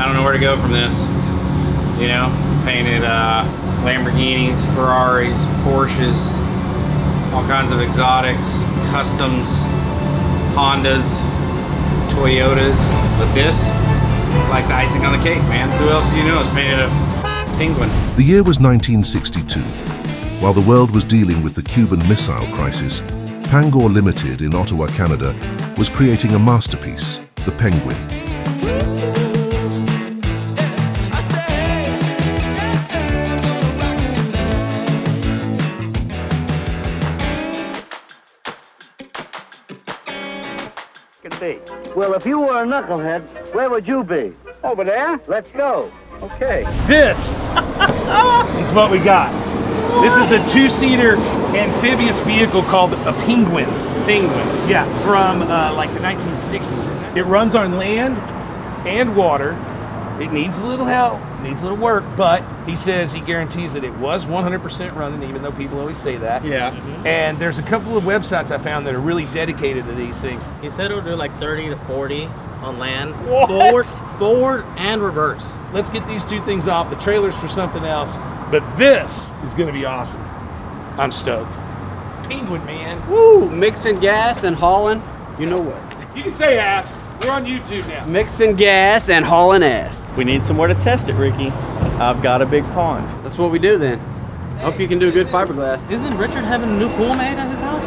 I don't know where to go from this. You know, painted Lamborghinis, Ferraris, Porsches, all kinds of exotics, customs, Hondas, Toyotas. But this is like the icing on the cake, man. Who else do you know is painted a penguin? The year was 1962. While the world was dealing with the Cuban Missile Crisis, Pengor Limited in Ottawa, Canada, was creating a masterpiece, the Penguin. Well, if you were a knucklehead, where would you be? Over there? Let's go. Okay. This is what we got. This is a two-seater amphibious vehicle called a Penguin. Penguin. Yeah, from like the 1960s. It runs on land and water. It needs a little help, needs a little work, but he says he guarantees that it was 100% running, even though people always say that. Yeah. And there's a couple of websites I found that are really dedicated to these things. He said it'll do like 30 to 40 on land. What? Forward and reverse. Let's get these two things off. The trailer's for something else, but this is gonna be awesome. I'm stoked. Penguin, man. Woo! Mixing gas and hauling. You know what? You can say ass. We're on YouTube now. Mixing gas and hauling ass. We need somewhere to test it, Ricky. I've got a big pond. That's what we do then. Hope you can do good fiberglass. Isn't Richard having a new pool made at his house?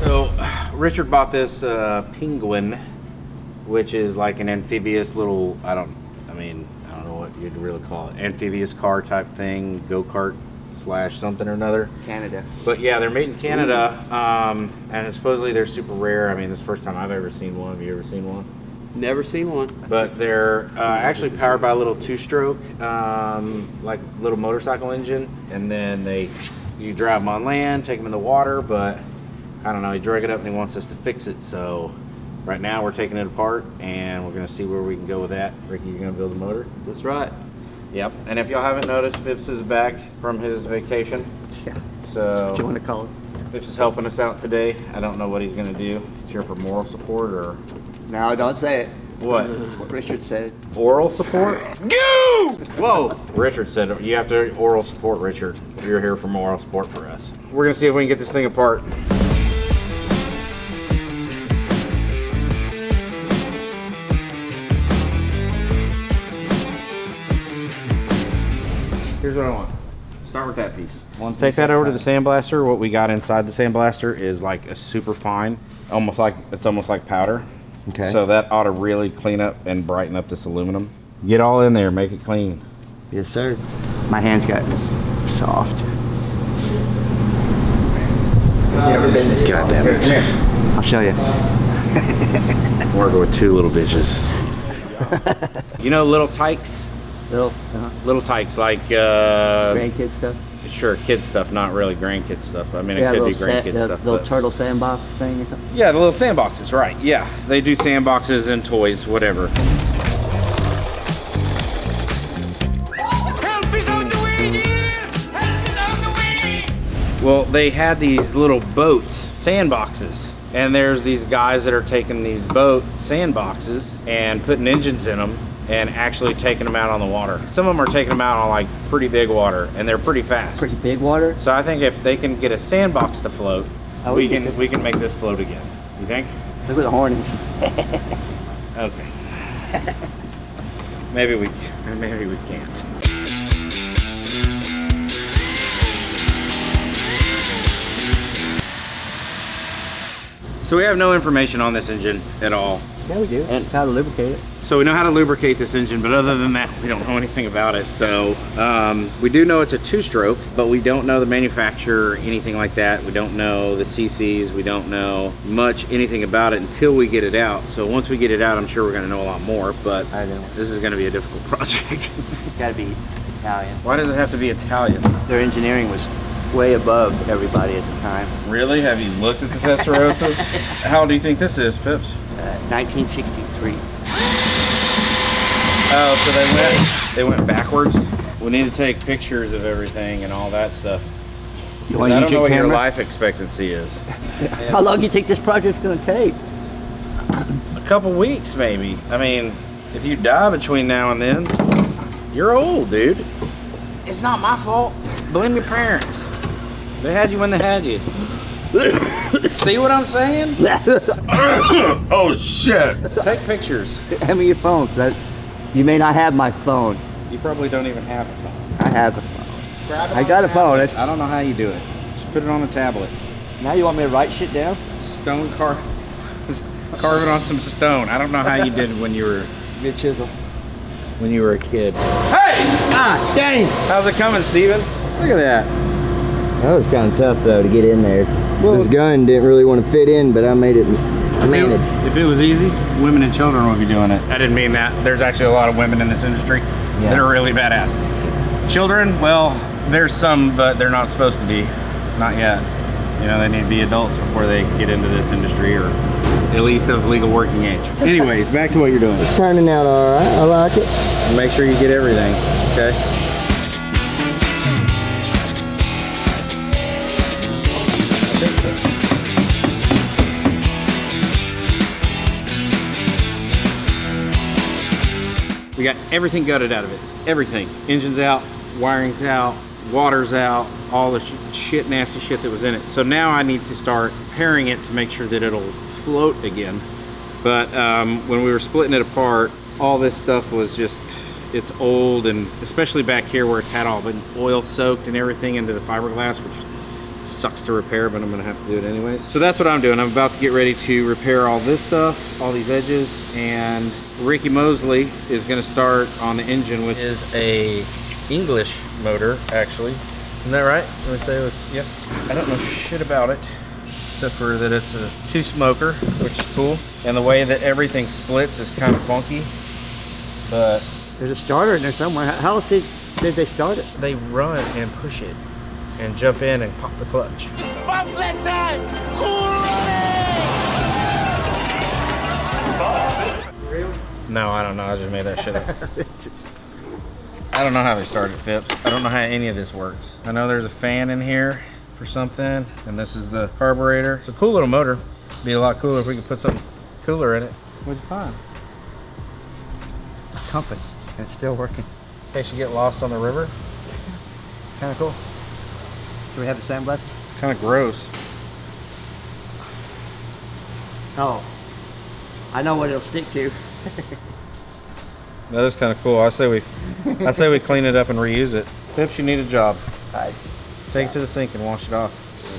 So Richard bought this Penguin, which is like an amphibious little, I don't know what you'd really call it, amphibious car type thing, go-kart slash something or another. Canada. But yeah, they're made in Canada, and supposedly they're super rare. I mean, this is the first time I've ever seen one. Have you ever seen one? Never seen one. But they're actually powered by a little two-stroke, like little motorcycle engine, and then you drive them on land, take them in the water, but I don't know, he drug it up and he wants us to fix it, so right now we're taking it apart and we're gonna see where we can go with that. Ricky, you're gonna build the motor? That's right. Yep, and if y'all haven't noticed, Phipps is back from his vacation. Yeah. So What you want to call it? Phipps is helping us out today. I don't know what he's gonna do. He's here for moral support or No, don't say it. what? That's what Richard said. Oral support? Go! Whoa! Richard said you have to oral support, Richard. You're here for moral support for us. We're gonna see if we can get this thing apart. Here's what I want. Start with that piece. Take that over to the sandblaster. What we got inside the sandblaster is like a super fine, almost like powder. Okay. So that ought to really clean up and brighten up this aluminum. Get all in there, make it clean. Yes, sir. My hands got soft. Never been this God damn it. Come here. I'll show you. I'm working with two little bitches. You know little tykes? Little tykes like grandkid stuff. Sure, kid stuff, not really grandkid stuff. I mean, Yeah, it could be little grandkid stuff. little but- turtle sandbox thing or something. Yeah, the little sandboxes, right? Yeah, they do sandboxes and toys, whatever. Well, they had these little boats, sandboxes, and there's these guys that are taking these boat sandboxes and putting engines in them and actually taking them out on the water. Some of them are taking them out on like pretty big water, and they're pretty fast. Pretty big water. So I think if they can get a sandbox to float, Oh, we can make this float again. You think? Look at the horn. Okay. maybe we can't. So we have no information on this engine at all. Yeah, we do. And how to lubricate it. So we know how to lubricate this engine, but other than that, we don't know anything about it. So we do know it's a two-stroke, but we don't know the manufacturer, anything like that. We don't know the CCs. We don't know much anything about it until we get it out. So once we get it out, I'm sure we're gonna know a lot more, but I know. this is gonna be a difficult project. Gotta be Italian. Why does it have to be Italian? Their engineering was way above everybody at the time. Really? Have you looked at the Testarossas? How old do you think this is, Phipps? 1963. Oh, so they went backwards. We need to take pictures of everything and all that stuff. You I want to don't use know your what your camera? life expectancy is. How long do you think this project's going to take? A couple weeks, maybe. I mean, if you die between now and then, you're old, dude. It's not my fault. Blame your parents. They had you when they had you. See what I'm saying? Oh shit! Take pictures. Hand me your phone. You may not have my phone. You probably don't even have a phone. I have a phone. Grab it I on got a a phone. tablet. I don't know how you do it. Just put it on a tablet. Now you want me to write shit down? Carve it on some stone. I don't know how you did it when you were Get chisel. when you were a kid. Hey! Ah, dang! How's it coming, Steven? Look at that. That was kind of tough though to get in there. This gun didn't really want to fit in, but I made it. I managed. If it was easy, women and children would be doing it. I didn't mean that. There's actually a lot of women in this industry that are really badass. Children, well, there's some, but they're not supposed to be. Not yet. You know, they need to be adults before they get into this industry, or at least of legal working age. Anyways, back to what you're doing. It's turning out all right. I like it. Make sure you get everything, okay? We got everything gutted out of it. Everything. Engine's out, wiring's out, water's out, all the shit, nasty shit that was in it. So now I need to start repairing it to make sure that it'll float again. But when we were splitting it apart, all this stuff was just, it's old, and especially back here where it's had all been oil soaked and everything into the fiberglass, which sucks to repair, but I'm gonna have to do it anyways. So that's what I'm doing. I'm about to get ready to repair all this stuff, all these edges, and Ricky Mosley is gonna start on the engine, which is a English motor, actually. Isn't that right? Let me say it was, yep. I don't know shit about it, except for that it's a two-smoker, which is cool. And the way that everything splits is kind of funky, but There's a starter in there somewhere. How else did they start it? they run and push it and jump in and pop the clutch. No, I don't know. I just made that shit up. I don't know how they started Phipps. I don't know how any of this works. I know there's a fan in here for something, and this is the carburetor. It's a cool little motor. It'd be a lot cooler if we could put something cooler in it. What'd you find? Company. And it's still working. In case you get lost on the river. Kind of cool. Do we have the sandblast? Kind of gross. Oh. I know what it'll stick to. That is kind of cool. I say we clean it up and reuse it. Phipps, you need a job. Take it to the sink and wash it off.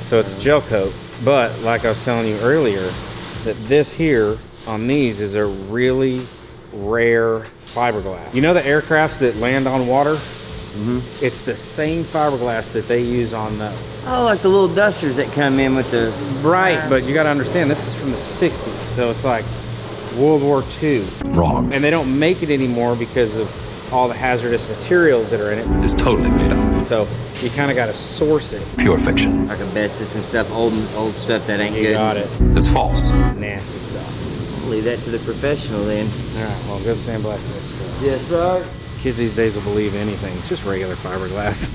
So it's gel coat, but like I was telling you earlier, that this here on these is a really rare fiberglass. You know the aircrafts that land on water? Mm-hmm. It's the same fiberglass that they use on those. Oh, like the little dusters that come in with the... Right, but you got to understand, this is from the 60s, so it's like World War II. Wrong. And they don't make it anymore because of all the hazardous materials that are in it. It's totally made up. So you kind of got to source it. Pure fiction. Like asbestos and stuff, old stuff that ain't You good. got it. It's false. Nasty stuff. Leave that to the professional then. All right, well, go sandblast this stuff. Yes, sir. Kids these days will believe anything. It's just regular fiberglass.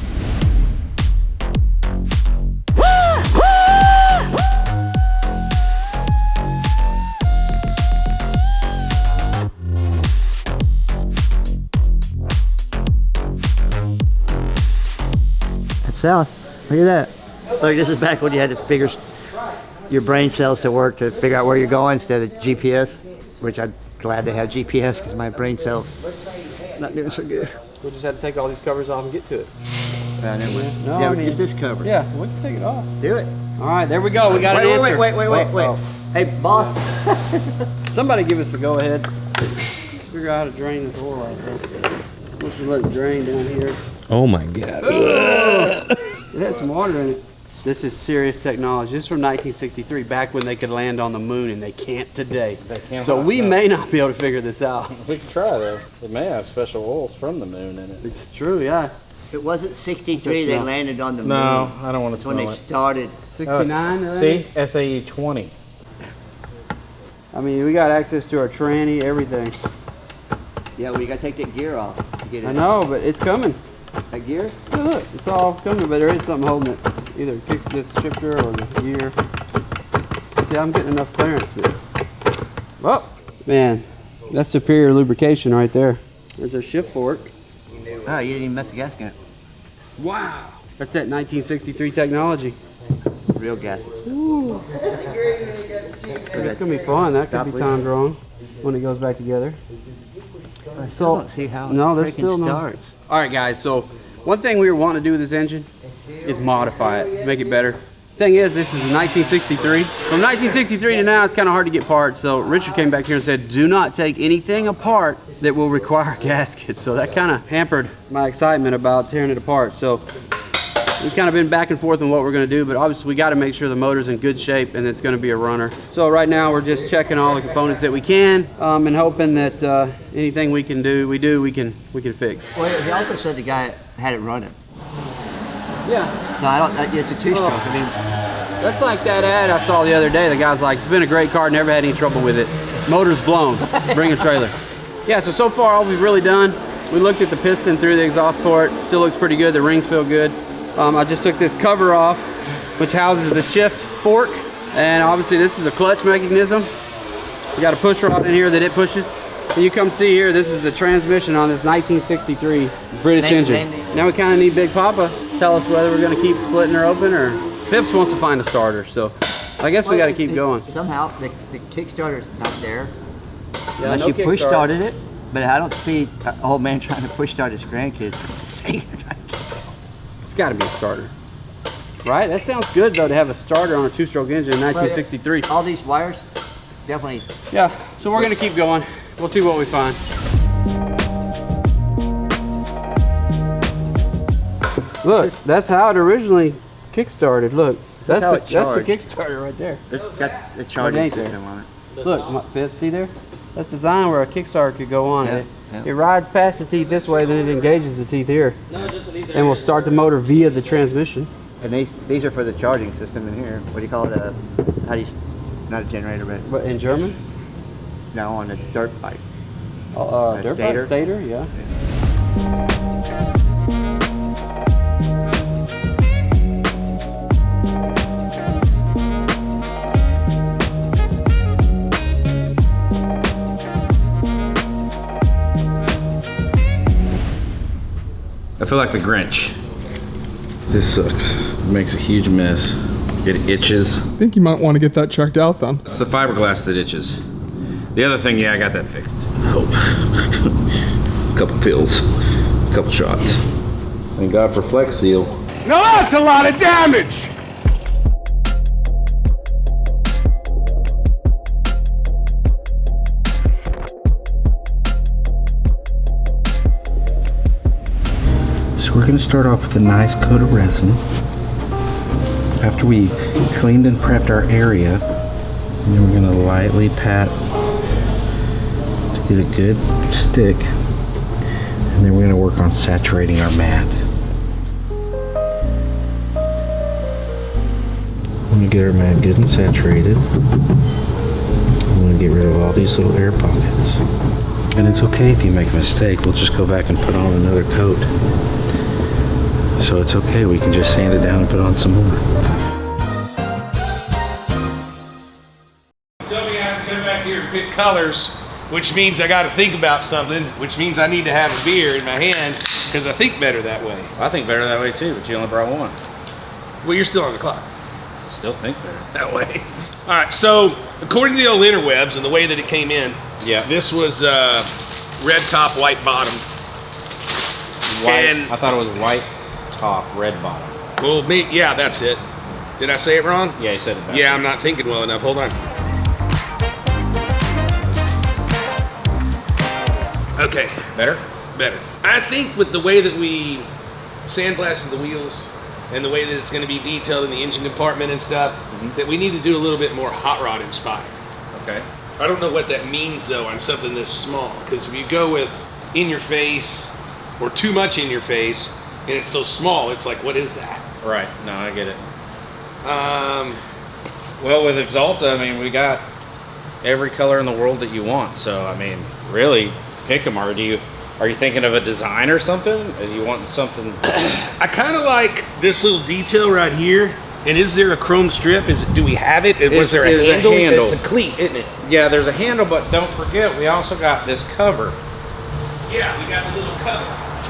That's south. Look at that. Look, this is back when you had to figure your brain cells to work to figure out where you're going instead of GPS, which I'm glad they have GPS because my brain cells not doing so good. We just had to take all these covers off and get to it. No, I mean- just this cover. Yeah, we can take it off. Do it. All right, there we go. We got an answer. Wait. Hey, boss. Somebody give us the go ahead. Figure out how to drain this oil out there. Let's just let it drain down here. Oh my God. It had some water in it. This is serious technology. This is from 1963, back when they could land on the moon, and they can't today. They can't. So we may not be able to figure this out. We can try though. It may have special oils from the moon in it. It's true, yeah. It wasn't 63 they landed on the moon. No, I don't want to That's when smell they it. started. 69, See, SAE 20. I mean, we got access to our tranny, everything. Yeah, well, you gotta take that gear off to get it. I know, but it's coming. That gear? Yeah, look, it's all coming, but there is something holding it. Either kick this shifter or the gear. See, I'm getting enough clearance there. Oh, man, that's superior lubrication right there. There's our shift fork. Oh, you didn't even mess the gasket. Wow. That's that 1963 technology. Real gasket. Ooh. It's gonna be fun. That could be time drawn when it goes back together. I still don't see how no, it there's still freaking no. starts. All right, guys. So one thing we were wanting to do with this engine is modify it, make it better. Thing is, this is a 1963. From 1963 to now, it's kind of hard to get parts. So Richard came back here and said, do not take anything apart that will require gaskets. So that kind of hampered my excitement about tearing it apart. So we've kind of been back and forth on what we're going to do, but obviously we got to make sure the motor's in good shape and it's going to be a runner. So right now we're just checking all the components that we can and hoping that anything we can do, we can fix. Well, he also said the guy had it running. Yeah. No, I don't. It's a two-stroke. I mean, That's like that ad I saw the other day. The guy's like, it's been a great car, never had any trouble with it. Motor's blown, bring a trailer. Yeah, so far all we've really done, we looked at the piston through the exhaust port. Still looks pretty good, the rings feel good. I just took this cover off, which houses the shift fork. And obviously this is a clutch mechanism. You got a push rod in here that it pushes. And you come see here, this is the transmission on this 1963 British engine. Now we kind of need Big Papa to tell us whether we're going to keep splitting her open or Phipps wants to find a starter. So I guess we got to keep going. Somehow the Kickstarter's not there. Yeah, Unless no you push Kickstarter. started it, but I don't see an old man trying to push start his grandkids. It's got to be a starter. Right? That sounds good though to have a starter on a two-stroke engine in 1963. All these wires, definitely. Yeah, so we're going to keep going. We'll see what we find. Look, that's how it originally kick-started. Look, that's how the it charged. Kickstarter right there. It's got the charging system on it. Look, Phipps, see there? That's designed where a Kickstarter could go on. Yeah, yeah. It rides past the teeth this way, then it engages the teeth here. And will start the motor via the transmission. And these are for the charging system in here. What do you call it? How do you? Not a generator, but But in German? no, on a dirt bike. Dirt stator? bike stator, yeah. I feel like the Grinch. This sucks. It makes a huge mess. It itches. I think you might want to get that checked out then. It's the fiberglass that itches. The other thing, yeah, I got that fixed. I hope. A couple pills, a couple shots. Thank God for Flex Seal. Now that's a lot of damage! So we're gonna start off with a nice coat of resin. After we cleaned and prepped our area, and then we're gonna lightly pat to get a good stick. And then we're gonna work on saturating our mat. I'm gonna get our mat good and saturated. I'm gonna get rid of all these little air pockets. And it's okay if you make a mistake. We'll just go back and put on another coat. So it's okay, we can just sand it down and put on some more. Tell me I have to come back here and pick colors, which means I got to think about something, which means I need to have a beer in my hand because I think better that way. I think better that way too, but you only brought one. Well, you're still on the clock. I still think better That way. All right, so according to the old interwebs and the way that it came in, Yeah. this was red top, white bottom. White. And- I thought it was white top, red bottom. Well, yeah, that's it. Did I say it wrong? Yeah, you said it backwards. Yeah, I'm not thinking well enough. Hold on. Okay, Better? better. I think with the way that we sandblasted the wheels and the way that it's going to be detailed in the engine compartment and stuff, that we need to do a little bit more hot rod inspired. Okay. I don't know what that means though on something this small, because if you go with in your face or too much in your face and it's so small, it's like, what is that? Right, no, I get it. Well, with Exalta, I mean, we got every color in the world that you want. So, I mean, really, pick them? Are you thinking of a design or something? Are you wanting something? I kind of like this little detail right here. And is there a chrome strip? Do we have it? Was there a handle? It's a cleat, isn't it? Yeah, there's a handle, but don't forget, we also got this cover. Yeah, we got the little cover.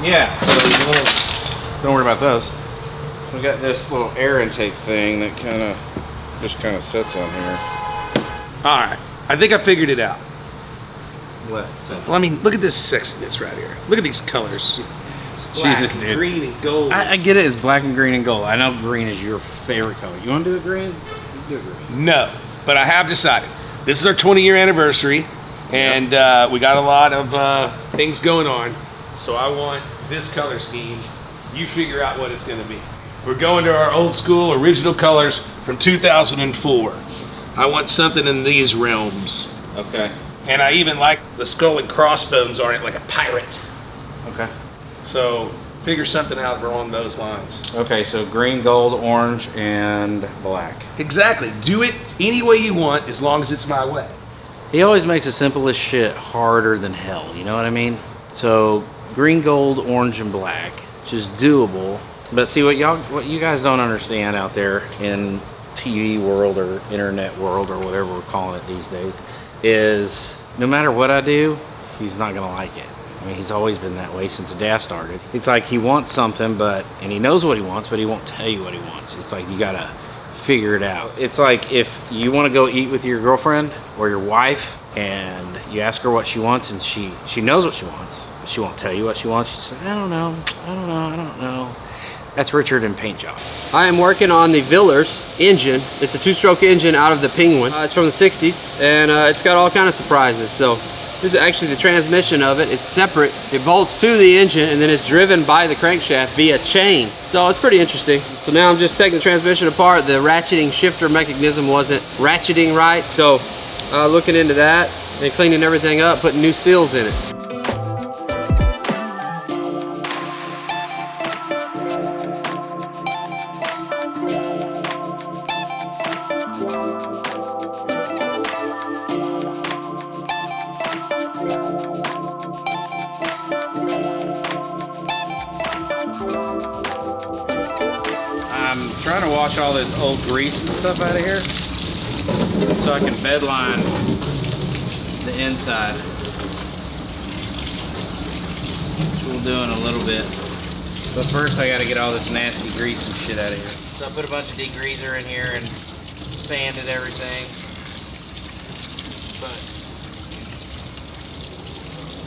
Yeah, so there's a little, don't worry about those. We got this little air intake thing that just kind of sits on here. All right, I think I figured it out. What? Well, I mean, look at this sexiness right here. Look at these colors. Black, Jesus, dude. green, and gold. I get it. It's black and green and gold. I know green is your favorite color. You want to do it green? Do it green. No, but I have decided. This is our 20-year anniversary, and we got a lot of things going on. So I want this color scheme. You figure out what it's going to be. We're going to our old school original colors from 2004. I want something in these realms. Okay. And I even like the skull and crossbones on it, like a pirate. Okay. So figure something out along those lines. Okay, so green, gold, orange, and black. Exactly. Do it any way you want, as long as it's my way. He always makes the simplest shit harder than hell, you know what I mean? So green, gold, orange, and black, which is doable. But see, what you guys don't understand out there in TV world or internet world or whatever we're calling it these days is no matter what I do, he's not gonna like it. I mean, he's always been that way since the dad started. It's like he wants something, and he knows what he wants, but he won't tell you what he wants. It's like you gotta figure it out. It's like if you want to go eat with your girlfriend or your wife, and you ask her what she wants, and she knows what she wants, but she won't tell you what she wants. She says, I don't know. That's Richard in paint job. I am working on the Villers engine. It's a 2-stroke engine out of the Penguin. It's from the 60s, and it's got all kind of surprises. So this is actually the transmission of it. It's separate. It bolts to the engine, and then it's driven by the crankshaft via chain. So it's pretty interesting. So now I'm just taking the transmission apart. The ratcheting shifter mechanism wasn't ratcheting right, so looking into that and cleaning everything up, putting new seals in it. I'm trying to wash all this old grease and stuff out of here so I can bedline the inside, which we'll do in a little bit. But first I gotta get all this nasty grease and shit out of here. So I put a bunch of degreaser in here and sanded everything. But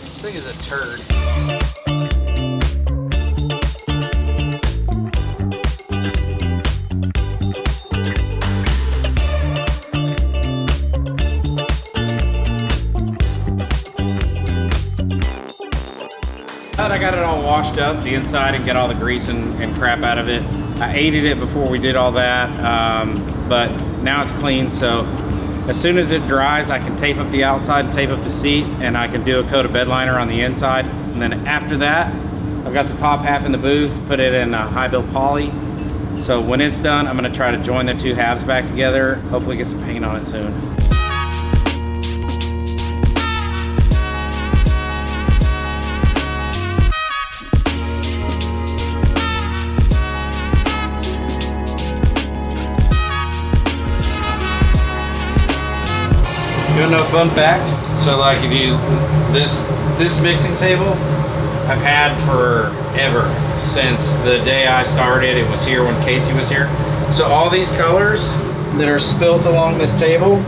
this thing is a turd. I got it all washed up, the inside, and get all the grease and crap out of it. I aided it before we did all that, but now it's clean, so as soon as it dries, I can tape up the outside, tape up the seat, and I can do a coat of bed liner on the inside. And then after that, I've got the top half in the booth, put it in high build poly. So when it's done, I'm gonna try to join the two halves back together, hopefully get some paint on it soon. You know, fun fact, so like if you, this mixing table I've had forever, since the day I started. It was here when Casey was here. So all these colors that are spilt along this table,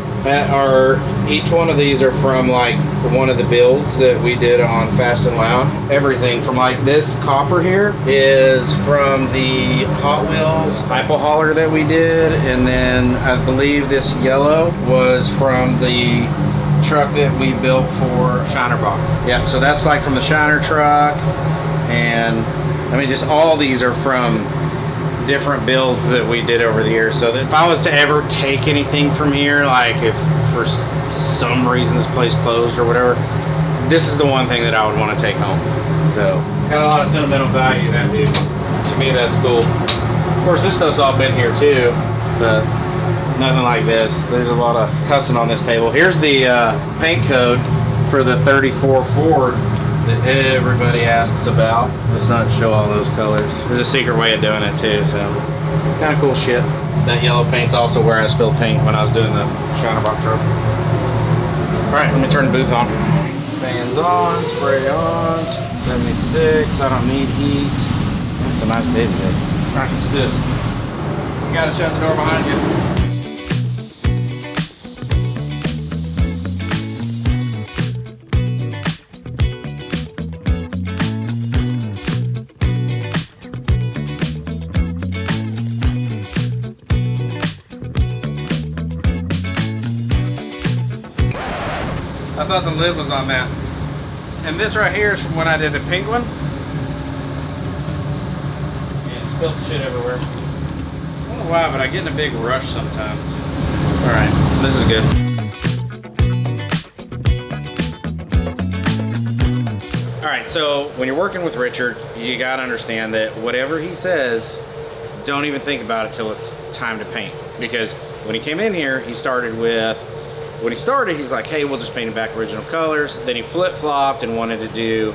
each one of these are from like one of the builds that we did on Fast and Loud. Everything from like this copper here is from the Hot Wheels Hypo Hauler that we did, and then I believe this yellow was from the truck that we built for Shinerbach. Yeah, so that's like from the Shiner truck, and I mean just all these are from different builds that we did over the years. So if I was to ever take anything from here, like if for some reason this place closed or whatever, this is the one thing that I would want to take home. So got a lot of sentimental value, that dude. To me, that's cool. Of course, this stuff's all been here too, but nothing like this. There's a lot of custom on this table. Here's the paint code for the 34 Ford that everybody asks about. Let's not show all those colors. There's a secret way of doing it too, so kind of cool shit. That yellow paint's also where I spilled paint when I was doing the Shiner Box truck. Alright, let me turn the booth on. Fans on, spray on, 76, I don't need heat. It's a nice day today. Alright, let's do this. You gotta shut the door behind you. I thought the lid was on that. And this right here is from when I did the Penguin. Yeah, it spilled shit everywhere. I don't know why, but I get in a big rush sometimes. Alright, this is good. Alright, so when you're working with Richard, you gotta understand that whatever he says, don't even think about it till it's time to paint. Because when he came in here, he started with when he started, he's like, hey, we'll just paint it back original colors. Then he flip-flopped and wanted to do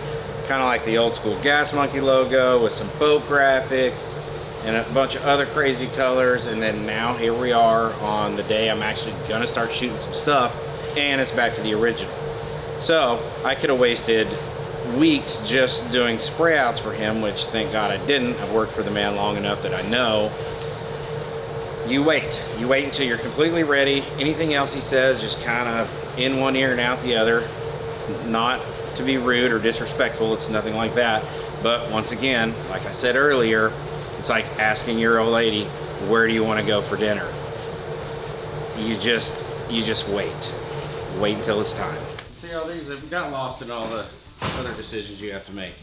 kind of like the old school Gas Monkey logo with some boat graphics and a bunch of other crazy colors. And then now here we are on the day I'm actually gonna start shooting some stuff, and it's back to the original. So I could have wasted weeks just doing spray outs for him, which thank God I didn't. I've worked for the man long enough that I know. You wait until you're completely ready. Anything else he says, just kind of in one ear and out the other. Not to be rude or disrespectful, it's nothing like that. But once again, like I said earlier, it's like asking your old lady, where do you want to go for dinner? You just wait. Wait until it's time. See all these, I've got lost in all the other decisions you have to make.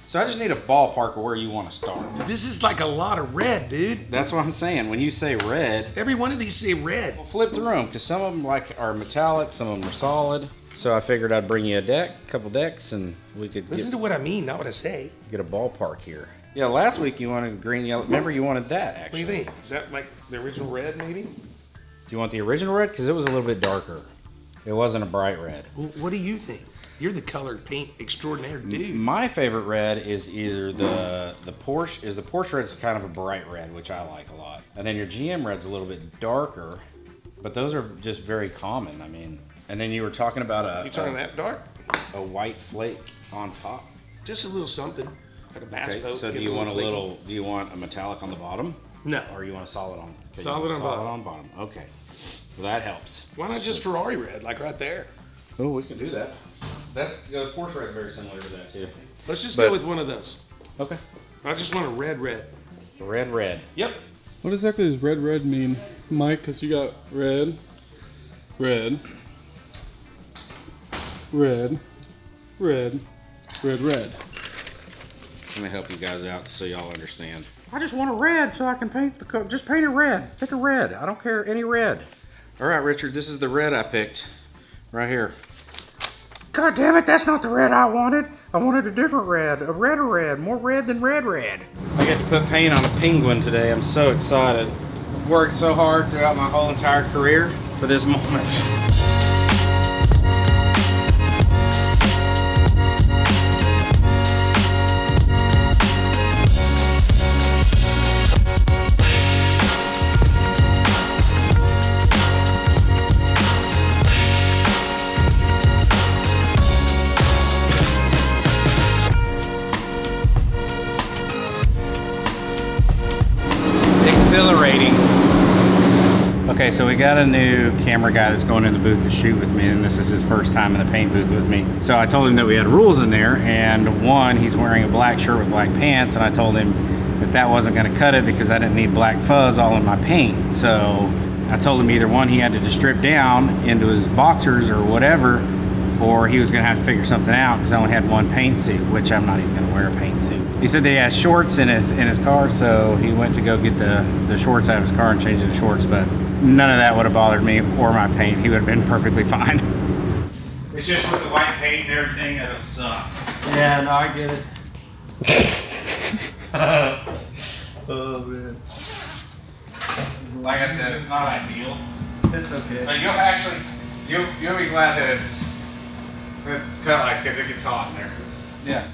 So I just need a ballpark of where you want to start. This is like a lot of red, dude. That's what I'm saying. When you say red, Every one of these say red. well, flip through them, because some of them are metallic, some of them are solid. So I figured I'd bring you a couple decks, and we could Listen to what I mean, not what I say. get a ballpark here. Yeah, last week you wanted green, yellow. Remember you wanted that, What do actually. you think? Is that like the original red, maybe? Do you want the original red? Because it was a little bit darker. It wasn't a bright red. Well, what do you think? You're the colored paint extraordinaire dude. My favorite red is either the Porsche. The Porsche red's kind of a bright red, which I like a lot. And then your GM red's a little bit darker, but those are just very common. I mean, and then you were talking about You talking that dark? a white flake on top. Just a little something, like a bass Okay, boat. so get do you want flaky. do you want a metallic on the bottom? No. Or you want a solid on? Okay, Solid you want on solid bottom. on bottom. Okay, well that helps. Why not just Ferrari red, like right there? Oh, we can do that. That's the Porsche red's very similar to that too. Let's just But- go with one of those. Okay. I just want a red. Red. Yep. What exactly does red mean, Mike? Because you got red. Let me help you guys out so y'all understand. I just want a red so I can paint just paint it red. Pick a red. I don't care any red. All right, Richard, this is the red I picked right here. God damn it, that's not the red I wanted. I wanted a different red, a redder red, more red than red. I get to put paint on a Penguin today. I'm so excited. I've worked so hard throughout my whole entire career for this moment. Exhilarating. Okay, so we got a new camera guy that's going in the booth to shoot with me, and this is his first time in the paint booth with me. So I told him that we had rules in there, and one, he's wearing a black shirt with black pants, and I told him that wasn't gonna cut it because I didn't need black fuzz all in my paint. So I told him either one, he had to just strip down into his boxers or whatever, or he was gonna have to figure something out because I only had one paint suit, which I'm not even gonna wear a paint suit. He said that he has shorts in his car, so he went to go get the shorts out of his car and change the shorts, but none of that would have bothered me or my paint. He would have been perfectly fine. It's just with the white paint and everything that'll suck. Yeah, no, I get it. Oh man. Like I said, it's not ideal. It's okay. But you'll be glad that it's cut like, because it gets hot in there. Yeah. So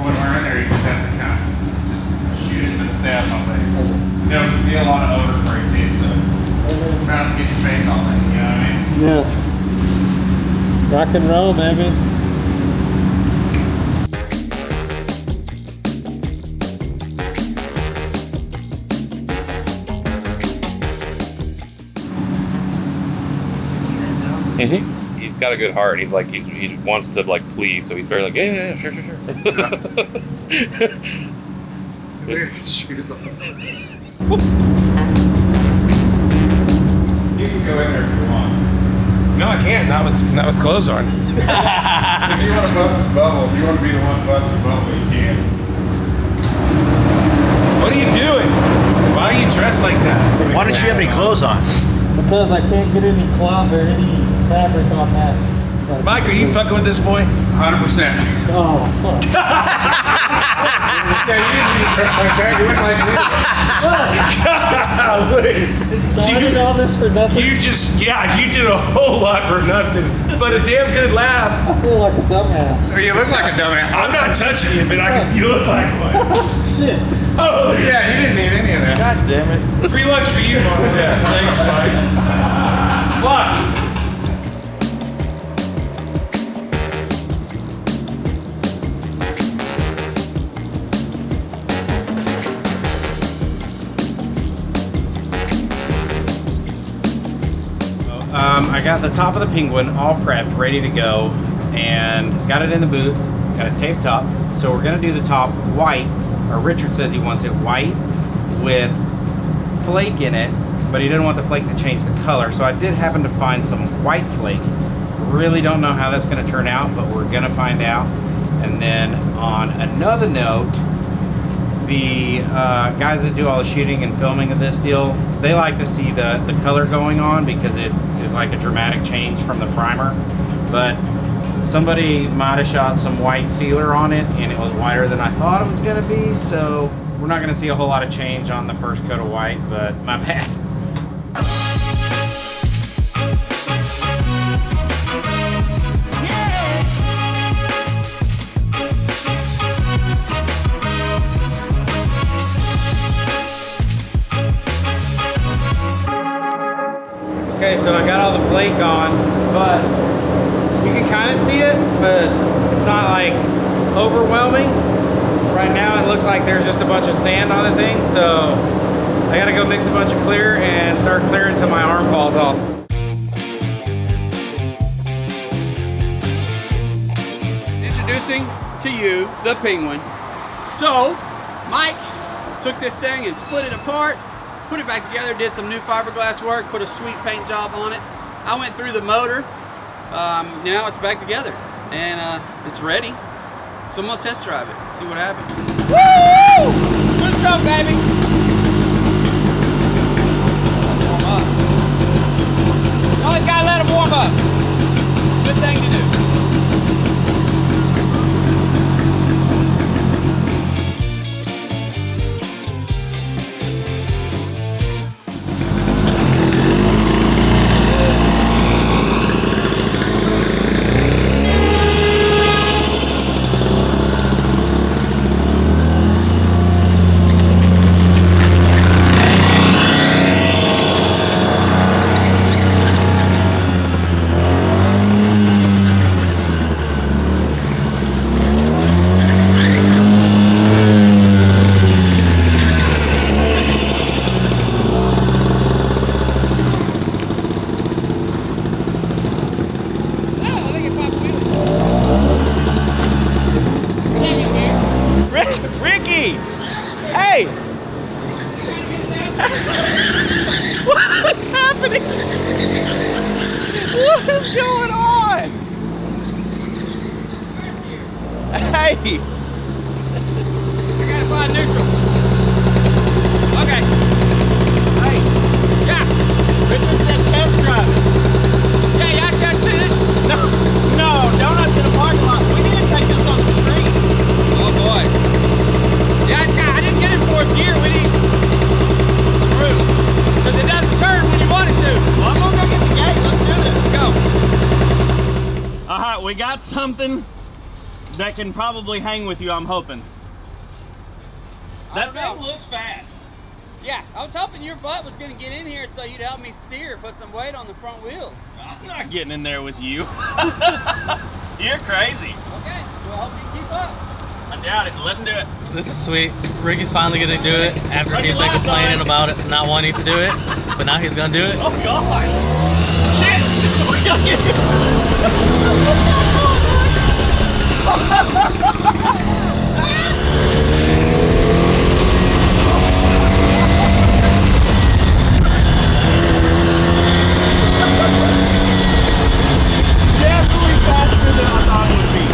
when we're in there, you just have to kind of just shoot it to the stab something. There'll be a lot of odor spray too, so try not to get your face all in, you know what I mean? Yeah. Rock and roll, baby. He's got a good heart. He's like he wants to like please, so he's very like yeah, sure. Shoes off. You can go in there if you want. No, I can't. Not with clothes on. If you want to bust this bubble, if you want to be the one to bust the bubble, you can. What are you doing? Why are you dressed like that? Why don't you have any clothes on? Because I can't get any cloth or any fabric on that. Mike, are you fucking with this boy? 100%. Oh, fuck. Yeah, you didn't need to dress like that. You went like this. So I did all this for nothing. You did a whole lot for nothing, but a damn good laugh. I feel like a dumbass. You look like a dumbass. I'm not touching you, but you look like one. Shit. Oh, Yeah, you didn't need any of that. God damn it. free lunch for you, Mom. Yeah, thanks, Mike. Look. I got the top of the Penguin all prepped, ready to go, and got it in the booth, got it taped up. So we're gonna do the top white, or Richard says he wants it white with flake in it, but he didn't want the flake to change the color. So I did happen to find some white flake. Really don't know how that's gonna turn out, but we're gonna find out. And then on another note, the guys that do all the shooting and filming of this deal, they like to see the color going on because it is like a dramatic change from the primer. But somebody might have shot some white sealer on it and it was whiter than I thought it was gonna be, so we're not gonna see a whole lot of change on the first coat of white, but my bad. Okay, so I got all the flake on, but you can kind of see it, but it's not like overwhelming. Right now it looks like there's just a bunch of sand on the thing, so I gotta go mix a bunch of clear and start clearing until my arm falls off. Introducing to you the Penguin. So, Mike took this thing and split it apart, put it back together, did some new fiberglass work, put a sweet paint job on it. I went through the motor. Now it's back together and it's ready. So I'm gonna test drive it, see what happens. Woo! Good job, baby. Warm up. You always gotta let them warm up. Good thing to do. Ricky! Hey! What's happening? What is going on? Hey! I gotta find neutral. Okay. Hey! Yeah. Richard said test drive it. Yeah, y'all tested it? No, donuts in the parking lot. We need to take this on the street. Oh boy. Yeah, I didn't get it in fourth gear. We need through. Because it doesn't turn when you want it to. Well, I'm gonna go get the gate. we got something that can probably hang with you, I'm hoping. That thing looks fast. Yeah, I was hoping your butt was going to get in here so you'd help me steer, put some weight on the front wheels. I'm not getting in there with you. You're crazy. Okay, well, hope you keep up. I doubt it. Let's do it. This is sweet. Ricky's finally gonna do it after he's been complaining about it, not wanting to do it, but now he's gonna do it. Oh God! Shit! We gotta get definitely faster than I thought it would be.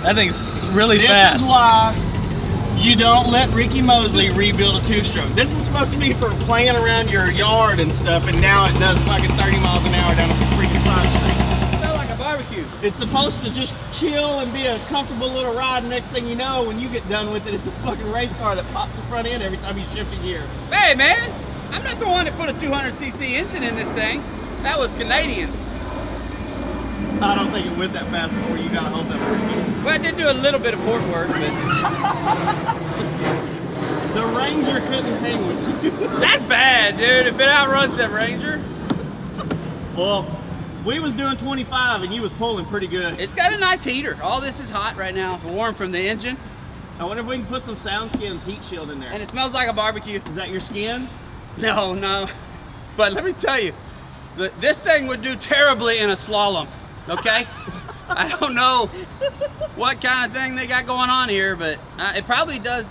That thing's really fast. This is why you don't let Ricky Mosley rebuild a two-stroke. This is supposed to be for playing around your yard and stuff, and now it does fucking 30 miles an hour down a freaking side street. Sounds like a barbecue. It's supposed to just chill and be a comfortable little ride, and next thing you know, when you get done with it, it's a fucking race car that pops the front end every time you shift a gear. Hey, man, I'm not the one that put a 200cc engine in this thing. That was Canadians. I don't think it went that fast before you got a hold of it. Well, I did do a little bit of port work, but The Ranger couldn't hang with you. that's bad, dude. If it outruns that Ranger, Well, we was doing 25 and you was pulling pretty good. it's got a nice heater. All this is hot right now, warm from the engine, I wonder if we can put some SoundSkin's heat shield in there. and it smells like a barbecue. Is that your skin? No. But let me tell you, this thing would do terribly in a slalom, okay? I don't know what kind of thing they got going on here, but it probably does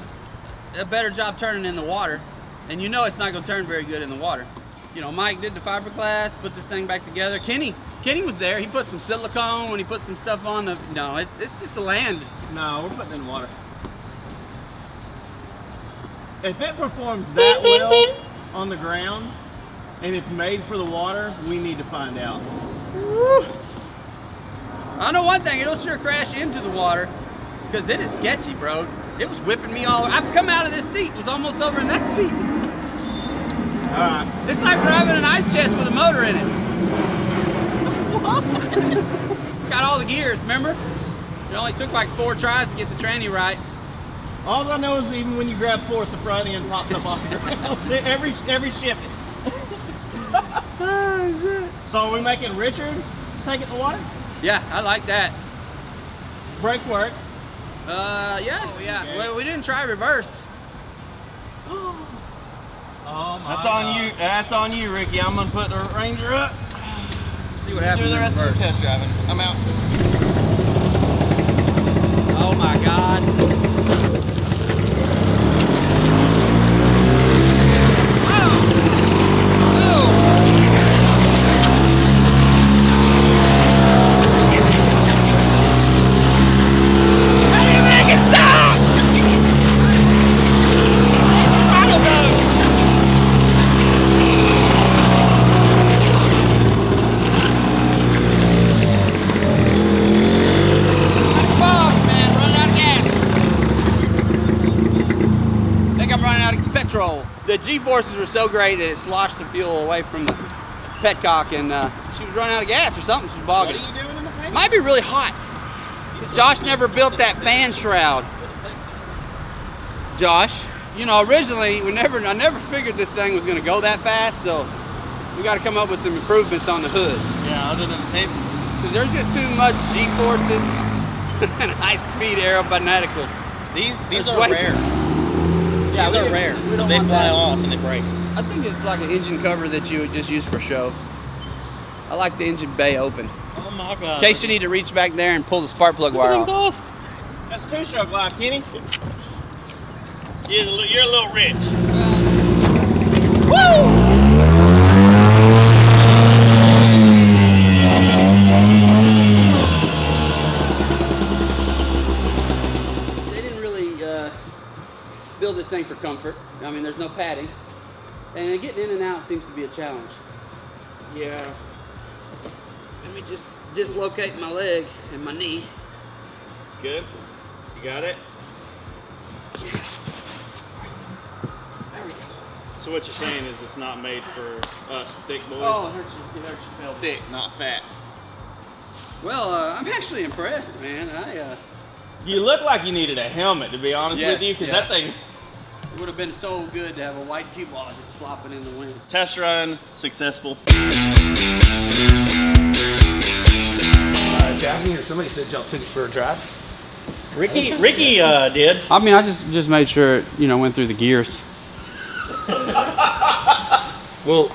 a better job turning in the water. And you know it's not gonna turn very good in the water. You know, Mike did the fiberglass, put this thing back together. Kenny was there. He put some silicone when he put some stuff on the, no, it's just a land. No, we're putting it in water. If it performs that well on the ground and it's made for the water, we need to find out. Woo. I know one thing, it'll sure crash into the water because it is sketchy, bro. It was whipping me all over. I've come out of this seat, was almost over in that seat. It's like driving an ice chest with a motor in it. What? It's got all the gears, remember? It only took like 4 tries to get the tranny right. All I know is even when you grab fourth, the front end pops up off the ground. every ship. So are we making Richard take it in the water? Yeah, I like that. Brakes work. Yeah. Okay. Well, we didn't try reverse. Oh my That's God. on you. That's on you, Ricky. I'm gonna put the Ranger up. See what happens Do the in rest of reverse. the test driving. I'm out. Oh my God. The G-forces were so great that it sloshed the fuel away from the petcock, and she was running out of gas or something. She was bogging. What are you doing in the paint? Might be really hot. Josh never built that fan shroud. Josh, you know, originally I never figured this thing was going to go that fast, so we got to come up with some improvements on the hood. Yeah, other than the tape. Because there's just too much G-forces and high-speed aerobaticals. These There's are way rare. too- Yeah, These are rare. we don't They want fly that. off and they break. I think it's like an engine cover that you would just use for show. I like the engine bay open. Oh my God. In case you need to reach back there and pull the spark plug wire off. Exhaust. That's two-stroke life, Kenny. You're a little rich. They didn't really build this thing for comfort. I mean, there's no padding. And getting in and out seems to be a challenge. Yeah. Let me just dislocate my leg and my knee. Good. You got it? There we go. So what you're saying is it's not made for us thick boys? Oh, it hurts your pelvis. Thick, not fat. Well, I'm actually impressed, man. You look like you needed a helmet, to be honest Yes, with you, because yeah. that thing, It would have been so good to have a white cue ball just flopping in the wind. test run, successful. Daphne or somebody said y'all took it for a drive. Ricky did. I mean, I just made sure it, went through the gears. Well,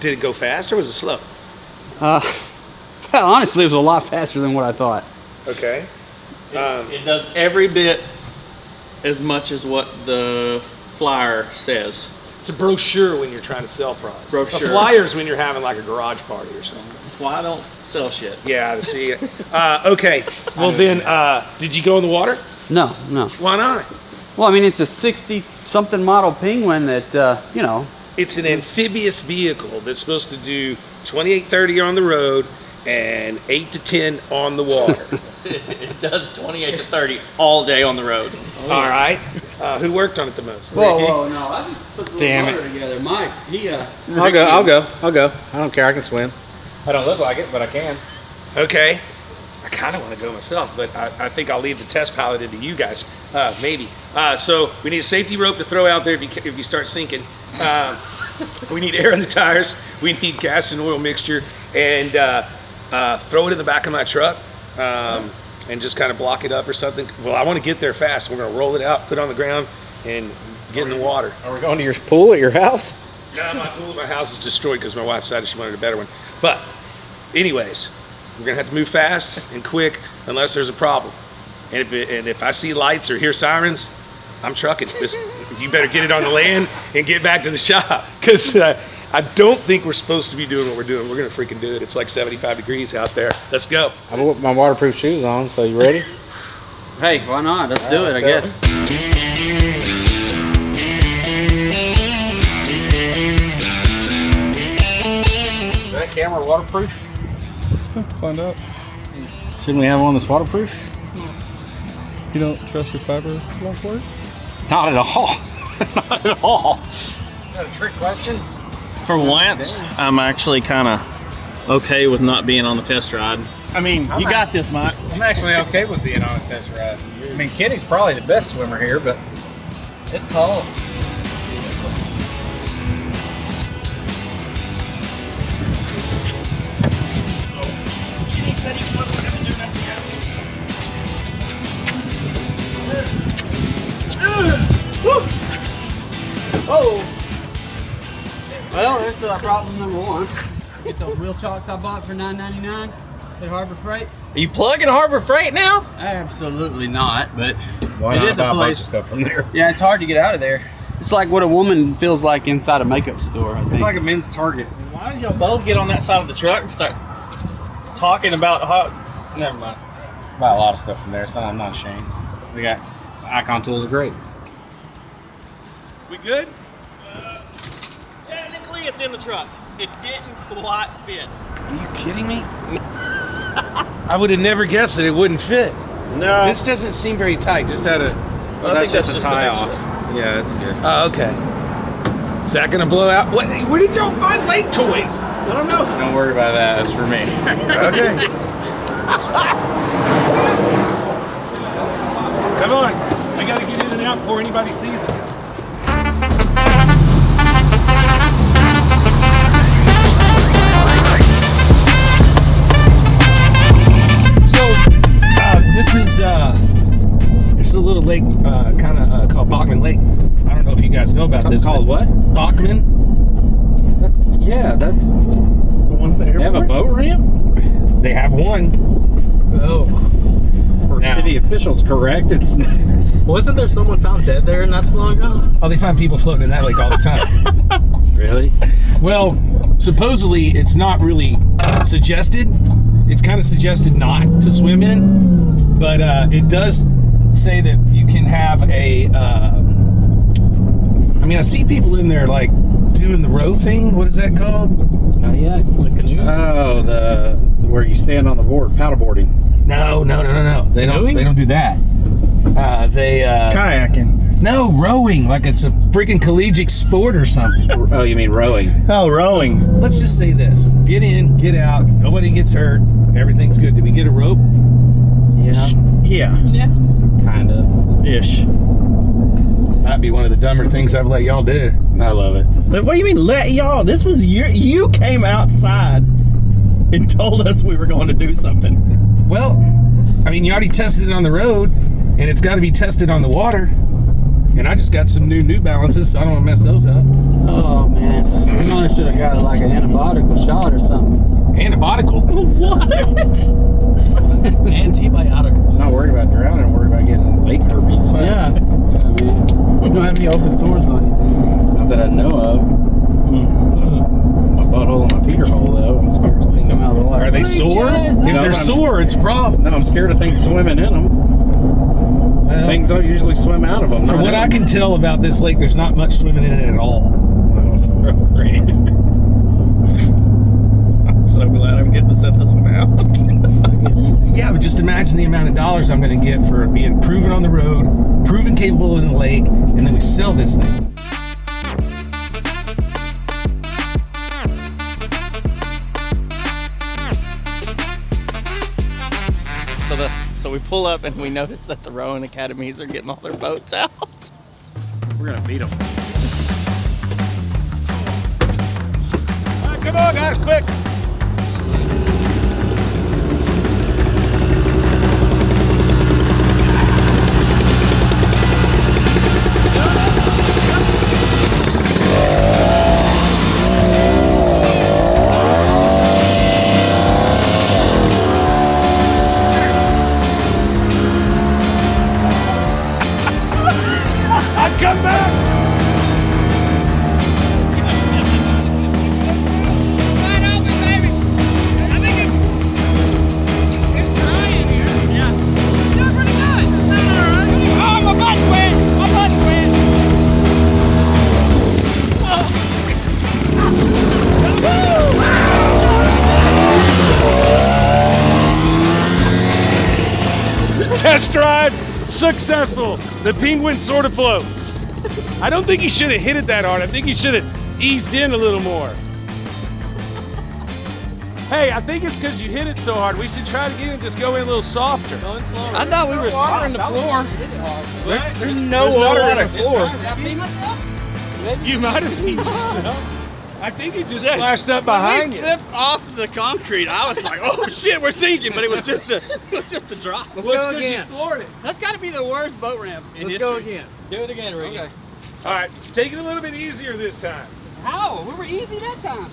did it go fast or was it slow? Well, honestly, it was a lot faster than what I thought. Okay. It does every bit as much as what the flyer says. It's a brochure when you're trying to sell products. Brochure. A flyer's when you're having like a garage party or something. That's why I don't sell shit. Yeah, to see it. Okay. Well then, did you go in the water? No. Why not? Well, I mean, it's a 60-something model Penguin that, It's an amphibious vehicle that's supposed to do 28-30 on the road and 8 to 10 on the water. It does 28 to 30 all day on the road. All right. Who worked on it the most? Whoa, no, I just put the little Damn it. motor together. Mike, I'll go. I don't care. I can swim. I don't look like it, but I can. Okay. I kind of want to go myself, but I think I'll leave the test pilot to you guys, maybe. So we need a safety rope to throw out there if you start sinking. We need air in the tires. We need gas and oil mixture, and throw it in the back of my truck and just kind of block it up or something. Well, I want to get there fast. We're going to roll it out, put it on the ground, and get in the water. Are we going to your pool at your house? No, my pool at my house is destroyed because my wife decided she wanted a better one. But anyways, we're going to have to move fast and quick unless there's a problem. And if I see lights or hear sirens, I'm trucking. You better get it on the land and get back to the shop, because I don't think we're supposed to be doing what we're doing. We're going to freaking do it. It's like 75 degrees out there. Let's go. I put my waterproof shoes on, so you ready? Hey, why not? Let's do it, I guess. Is that camera waterproof? Find out. Shouldn't we have one that's waterproof? You don't trust your fiberglass work? Not at all. Not at all. Is that a trick question? For once, I'm actually kind of okay with not being on the test ride. I mean, you got this, Mike. I'm actually okay with being on a test ride. I mean, Kenny's probably the best swimmer here, but it's cold. He said he wasn't going to do that yet. Oh! Well, there's problem number one. Get those wheel chocks I bought for $9.99 at Harbor Freight. Are you plugging Harbor Freight now? Absolutely not, but It is a place. stuff from there. Yeah, it's hard to get out of there. It's like what a woman feels like inside a makeup store, I think. It's like a men's Target. Why did y'all both get on that side of the truck and start talking about Never mind. Buy a lot of stuff from there, so I'm not ashamed. We got Icon tools are great. We good? Technically, it's in the truck. It didn't quite fit. Are you kidding me? I would have never guessed that it wouldn't fit. No. This doesn't seem very tight. Just had a. Well, that's just a tie off. Yeah, that's good. Oh, okay. Is that gonna blow out? What? Where did y'all find lake toys? I don't know. Don't worry about that. That's for me. Okay. Come on. I gotta get in and out before anybody sees us. This is a little lake, kind of called Bachman Lake. I don't know if you guys know about this. Called what? Bachman. That's the one there. They have a boat ramp? They have one. Oh. For city officials, correct? It's Wasn't there someone found dead there not too long ago? Oh, they find people floating in that lake all the time. Really? Well, supposedly it's not really suggested. It's kind of suggested not to swim in, but it does say that you can have a. I mean, I see people in there like doing the row thing. What is that called? Oh yeah, the canoes. Oh, the where you stand on the board, paddleboarding. No. They don't do that. They kayaking. No, rowing, like it's a freaking collegiate sport or something. Oh, you mean rowing? Oh, rowing. Let's just say this: get in, get out, nobody gets hurt, everything's good. Did we get a rope? Yeah. Kinda. Ish. This might be one of the dumber things I've let y'all do. I love it. But what do you mean let y'all? This was you came outside and told us we were going to do something. Well, I mean, you already tested it on the road, and it's got to be tested on the water. And I just got some New Balances, so I don't want to mess those up. Oh man, we probably should have got like an antibiotic shot or something. Antibiotical? What? Antibiotic. I'm not worried about drowning. I'm worried about getting lake herpes. Yeah. I mean, you don't have any open sores on you. Not that I know of. My butthole and my peter hole though. I'm scared of things come out of the water. Are they sore? If they're sore, it's a problem. No, I'm scared of things swimming in them. Well, things don't usually swim out of them. From what I can tell about this lake, there's not much swimming in it at all. Oh, great. I'm so glad I'm getting to set this one out. Yeah, but just imagine the amount of dollars I'm going to get for being proven on the road, proven capable in the lake, and then we sell this thing. So we pull up and we notice that the rowing academies are getting all their boats out. We're gonna beat them. All right, come on, guys, quick. Come back! Wide open, baby! I think it's dry in here. Yeah. It's doing pretty good. It's not alright. Oh, my butt's wet! My butt's wet! Test drive successful. The Penguin sort of floats. I don't think he should have hit it that hard. I think he should have eased in a little more. Hey, I think it's because you hit it so hard. We should try it again and just go in a little softer. I thought we were water on the floor. There's no water on the floor. You might have beat yourself. I think it just splashed up behind you. Slipped off the concrete. I was like, oh shit, we're sinking, but it was just the drop. Let's go again. That's got to be the worst boat ramp in history. Let's go again. Do it again, Ricky. Okay. All right, take it a little bit easier this time. How? We were easy that time.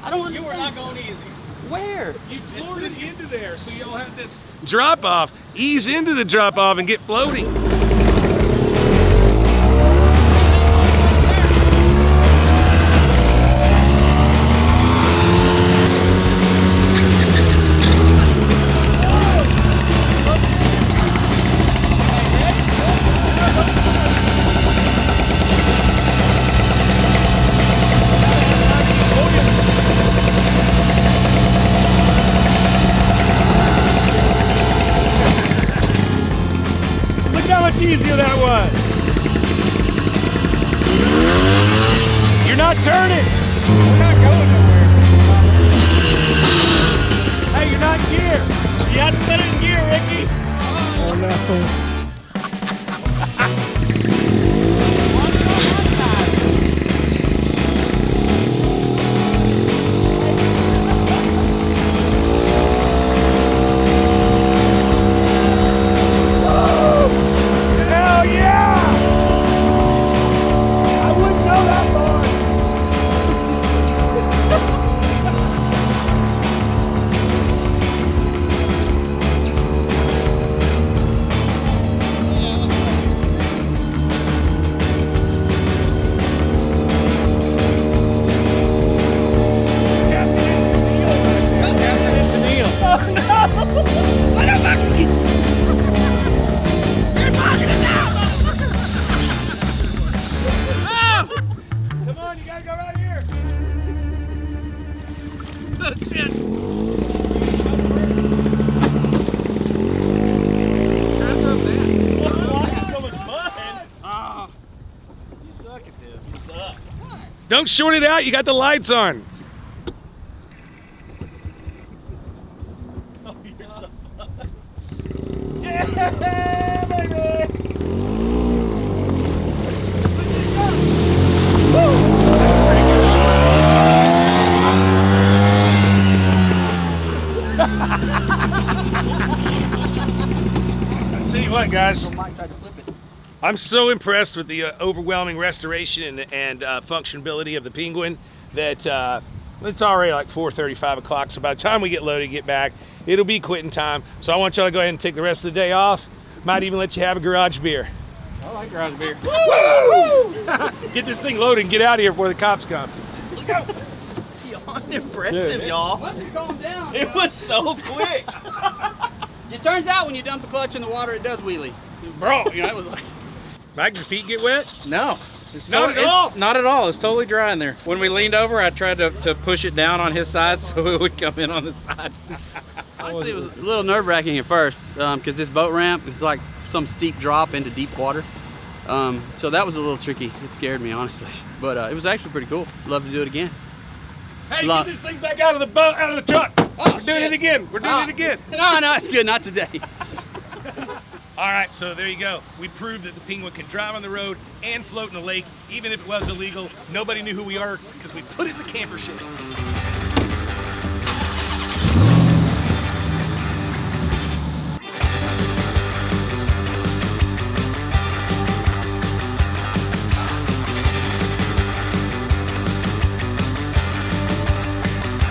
I don't understand. You were not going easy. Where? You floored it into there, so you'll have this drop off. Ease into the drop off and get floating. Easier that was. You're not turning. We're not going nowhere. Hey, you're not in gear. You have to put it in gear, Ricky. Oh no. Don't short it out, you got the lights on. Oh, you're so fucked. Yeah, baby! I'll tell you what, guys. I'm so impressed with the overwhelming restoration and functionability of the Penguin that it's already like 4:30, 5 o'clock. So by the time we get loaded, get back, it'll be quitting time. So I want y'all to go ahead and take the rest of the day off. Might even let you have a garage beer. I like garage beer. Woo! Get this thing loaded and get out of here before the cops come. Let's go. Beyond impressive, y'all. What's it going down? It was so quick. It turns out when you dump the clutch in the water, it does wheelie. Bro, you know, it was like... Mike, your feet get wet? No. Not at all? Not at all. It's totally dry in there. When we leaned over, I tried to push it down on his side so it would come in on the side. Honestly, it was a little nerve-wracking at first because this boat ramp is like some steep drop into deep water. So that was a little tricky. It scared me, honestly. But it was actually pretty cool. Love to do it again. Hey, get this thing back out of the boat, out of the truck. We're doing it again. We're doing it again. No, it's good. Not today. All right, so there you go. We proved that the Penguin can drive on the road and float in the lake, even if it was illegal. Nobody knew who we are because we put it in the camper shed.